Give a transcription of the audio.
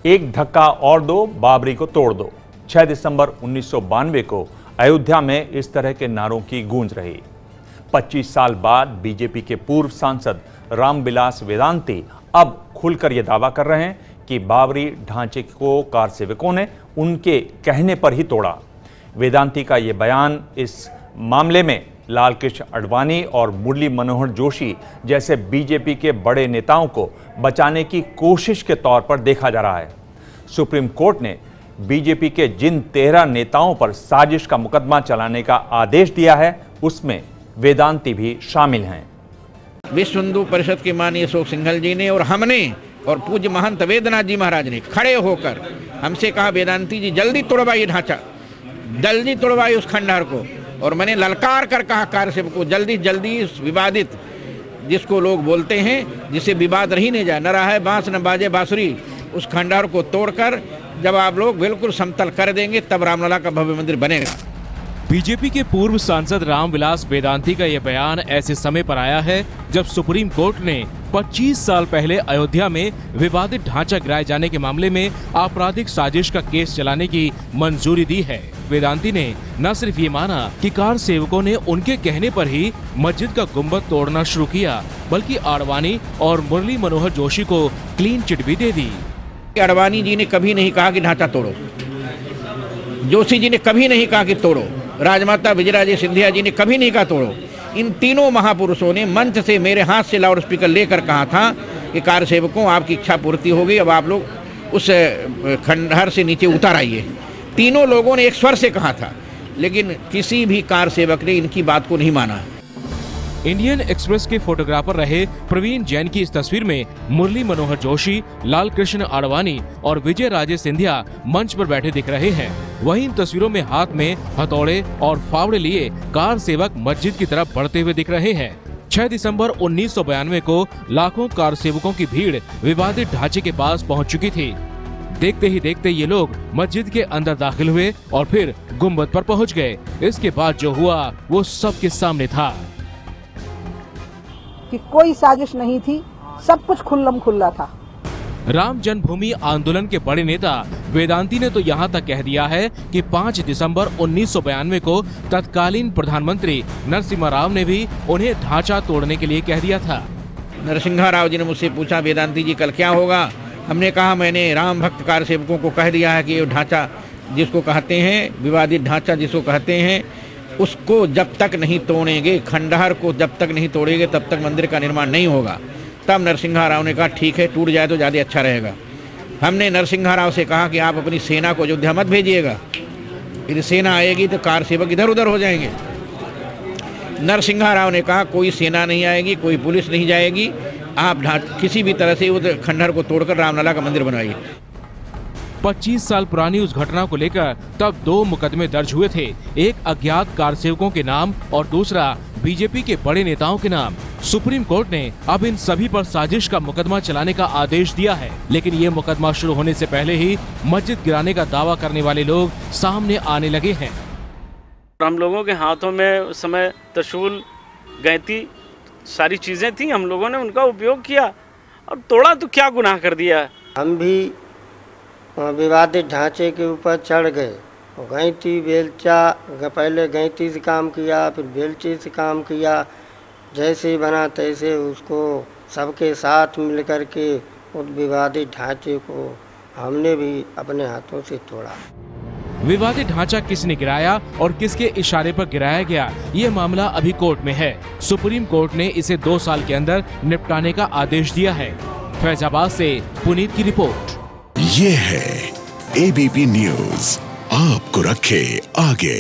एक धक्का और दो, बाबरी को तोड़ दो। 6 दिसंबर 1992 को अयोध्या में इस तरह के नारों की गूंज रही। 25 साल बाद बीजेपी के पूर्व सांसद रामविलास वेदांती अब खुलकर यह दावा कर रहे हैं कि बाबरी ढांचे को कारसेवकों ने उनके कहने पर ही तोड़ा। वेदांती का यह बयान इस मामले में लाल कृष्ण आडवाणी और मुरली मनोहर जोशी जैसे बीजेपी के बड़े नेताओं को बचाने की कोशिश के तौर पर देखा जा रहा है। सुप्रीम कोर्ट ने बीजेपी के जिन 13 नेताओं पर साजिश का मुकदमा चलाने का आदेश दिया है, उसमें वेदांती भी शामिल हैं। विश्व हिंदू परिषद के माननीय अशोक सिंघल जी ने और हमने और पूज्य महंत वेदनाथ जी महाराज ने खड़े होकर हमसे कहा, वेदांती जी जल्दी तोड़वाइए ढांचा, जल्दी तोड़वाइए उस खंडहर को। और मैंने ललकार कर कहा कारसेवक को, जल्दी जल्दी इस विवादित, जिसको लोग बोलते हैं जिसे विवाद रही नहीं जाए, न रहा है बांस न बाजे बांसुरी, उस खंडहर को तोड़कर जब आप लोग बिल्कुल समतल कर देंगे तब रामलला का भव्य मंदिर बनेगा। बीजेपी के पूर्व सांसद रामविलास वेदांती का यह बयान ऐसे समय पर आया है जब सुप्रीम कोर्ट ने 25 साल पहले अयोध्या में विवादित ढांचा गिराए जाने के मामले में आपराधिक साजिश का केस चलाने की मंजूरी दी है। वेदांती ने न सिर्फ ये माना कि कार सेवकों ने उनके कहने पर ही मस्जिद का गुंबद तोड़ना शुरू किया, बल्कि आडवाणी और मुरली मनोहर जोशी को क्लीन चिट भी दे दी। आडवाणी जी ने कभी नहीं कहा कि ढांचा तोड़ो, जोशी जी ने कभी नहीं कहा कि तोड़ो, राजमाता विजयराजे सिंधिया जी ने कभी नहीं कहा तोड़ो। इन तीनों महापुरुषों ने मंच से मेरे हाथ से लाउड स्पीकर लेकर कहा था कि कार सेवकों आपकी इच्छा पूर्ति हो गई, अब आप लोग उस खंडहर से नीचे उतर आइए। तीनों लोगों ने एक स्वर से कहा था, लेकिन किसी भी कार सेवक ने इनकी बात को नहीं माना। इंडियन एक्सप्रेस के फोटोग्राफर रहे प्रवीण जैन की इस तस्वीर में मुरली मनोहर जोशी, लाल कृष्ण आडवाणी और विजय राजे सिंधिया मंच पर बैठे दिख रहे हैं। वहीं इन तस्वीरों में हाथ में हथौड़े और फावड़े लिए कार सेवक मस्जिद की तरफ बढ़ते हुए दिख रहे हैं। 6 दिसंबर 1992 को लाखों कार सेवकों की भीड़ विवादित ढांचे के पास पहुंच चुकी थी। देखते ही देखते ये लोग मस्जिद के अंदर दाखिल हुए और फिर गुंबद पर पहुंच गए। इसके बाद जो हुआ वो सबके सामने था कि कोई साजिश नहीं थी, सब कुछ खुल्लम खुल्ला था। राम जन्मभूमि आंदोलन के बड़े नेता वेदांती ने तो यहाँ तक कह दिया है कि 5 दिसंबर 1992 को तत्कालीन प्रधानमंत्री नरसिम्हा राव ने भी उन्हें ढांचा तोड़ने के लिए कह दिया था। नरसिम्हा राव जी ने मुझसे पूछा, वेदांती जी कल क्या होगा? हमने कहा, मैंने राम भक्त कार सेवकों को कह दिया है कि ये ढांचा जिसको कहते हैं, विवादित ढांचा जिसको कहते हैं, उसको जब तक नहीं तोड़ेंगे, खंडहर को जब तक नहीं तोड़ेंगे तब तक मंदिर का निर्माण नहीं होगा। तब नरसिम्हा राव ने कहा ठीक है, टूट जाए तो ज़्यादा अच्छा रहेगा। हमने नरसिम्हा राव से कहा कि आप अपनी सेना को अयोध्या मत भेजिएगा, यदि सेना आएगी तो कार सेवक इधर उधर हो जाएंगे। नरसिम्हा राव ने कहा कोई सेना नहीं आएगी, कोई पुलिस नहीं जाएगी, आप किसी भी तरह से उस खंडहर को तोड़कर रामलला का मंदिर बनवाइए। 25 साल पुरानी उस घटना को लेकर तब 2 मुकदमे दर्ज हुए थे, एक अज्ञात कार सेवकों के नाम और दूसरा बीजेपी के बड़े नेताओं के नाम। सुप्रीम कोर्ट ने अब इन सभी पर साजिश का मुकदमा चलाने का आदेश दिया है, लेकिन ये मुकदमा शुरू होने से पहले ही मस्जिद गिराने का दावा करने वाले लोग सामने आने लगे हैं। हम लोगों के हाथों में उस समय त्रिशूल, गैती, सारी चीजें थी, हम लोगों ने उनका उपयोग किया और तोड़ा तो क्या गुनाह कर दिया। हम भी विवादित ढांचे के ऊपर चढ़ गए, गैंती बेलचा, पहले गैंती से काम किया, फिर बेलचे से काम किया, जैसे बना तैसे उसको सबके साथ मिल कर के उस विवादित ढांचे को हमने भी अपने हाथों से तोड़ा। विवादित ढांचा किसने गिराया और किसके इशारे पर गिराया गया, ये मामला अभी कोर्ट में है। सुप्रीम कोर्ट ने इसे 2 साल के अंदर निपटाने का आदेश दिया है। फैजाबाद से पुनीत की रिपोर्ट। ये है एबीपी न्यूज़, आपको रखे आगे।